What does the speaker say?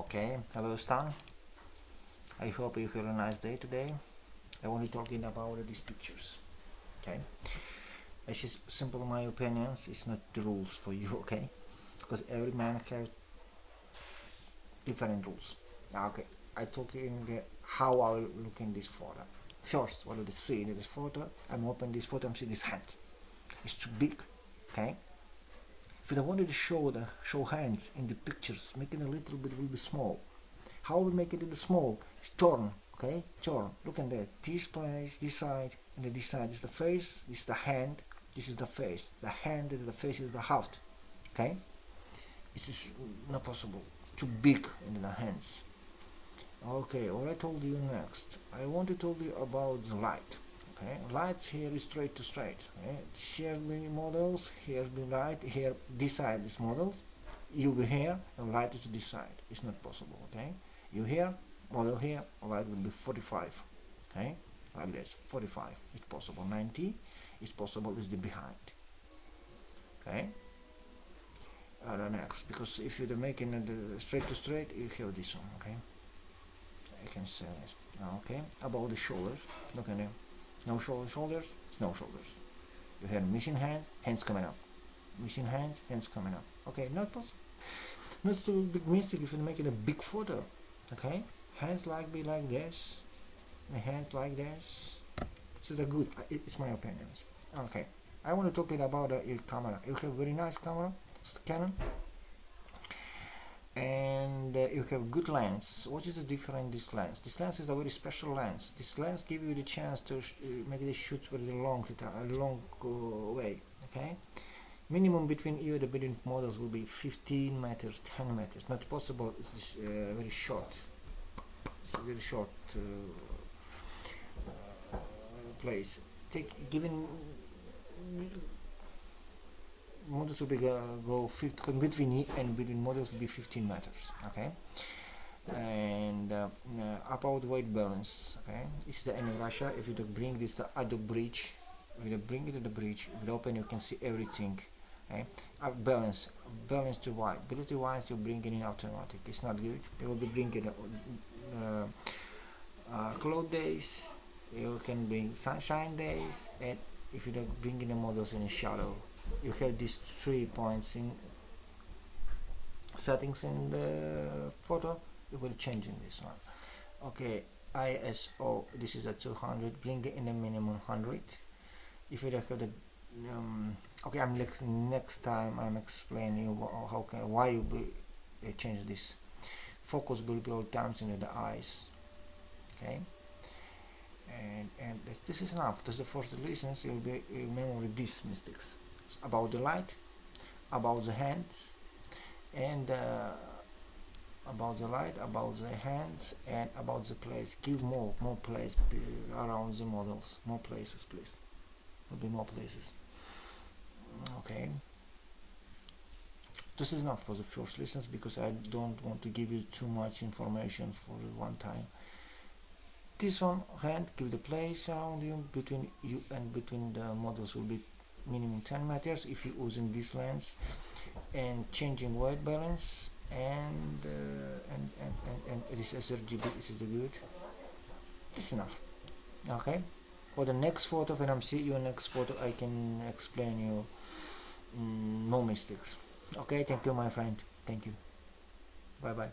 Okay, hello Stan. I hope you have a nice day today. I want to talking about these pictures. Okay, it's just simple my opinions. It's not the rules for you. Okay, because every man has different rules. Okay, I talking how I will look in this photo. First, what do I see in this photo? I'm opening this photo. I'm seeing this hand. It's too big. Okay. If I wanted to show hands in the pictures, making a little bit will be small. How we make it in the small? Turn, okay? Turn. Look at that. This place, this side, and this side is the face. This is the hand. This is the face. The hand and the face is the heart. Okay? This is not possible. Too big in the hands. Okay, what I told you next. I want to tell you about the light. Okay, light here is straight to straight. Okay? Here be models. Here be light. Here this side is models. You be here. And light is this side. It's not possible. Okay. You here, model here, light will be 45, okay, like this, 45, it's possible, 90, it's possible is the behind, okay, the next, because if you're making it straight to straight, you have this one, okay, I can say this, okay, about the shoulders, look at them, no shoulders, it's no shoulders, you have missing hands coming up, missing hands coming up, okay, not possible, not too big mistake if you're making a big photo. Okay, hands like this, the hands like this. This is a good. It's my opinion. Okay, I want to talk about your camera. You have very nice camera, Canon, and you have good lens. What is the difference in this lens? This lens is a very special lens. This lens gives you the chance to make the shoots very long, way. Okay. Minimum between you and the building models will be 15 meters, 10 meters. Not possible. It's this, very short. It's a very short place. Given models will be go 50 between you and between models will be 15 meters. Okay. And about weight balance. Okay. This is in Russia. If you don't bring this to the bridge, if you bring it to the bridge, if you open, you can see everything. Okay. Balance to white. Balance to white, you bring it in automatic. It's not good. You will be bringing cloud days. You can bring sunshine days, and if you don't bring in the models in a shadow, you have these 3 points in settings in the photo. You will change in this one. Okay, ISO. This is a 200. Bring it in a minimum 100. If you don't have the okay, next time I'm explaining you why you change this. Focus will be all times in the eyes, okay, and this is enough. This is the first lessons. You'll be remember these mistakes. It's about the light, about the hands, and about the light, about the hands, and about the place. Give more place around the models, more places, please. Will be more places. Okay, this is enough for the first lessons because I don't want to give you too much information for one time. This one hand, give the place around you between you and between the models will be minimum 10 meters if you're using this lens, and changing white balance and this sRGB. This is the good. This is enough. Okay. For the next photo, when I'm seeing your next photo, I can explain you no mistakes. Okay, thank you, my friend. Thank you. Bye bye.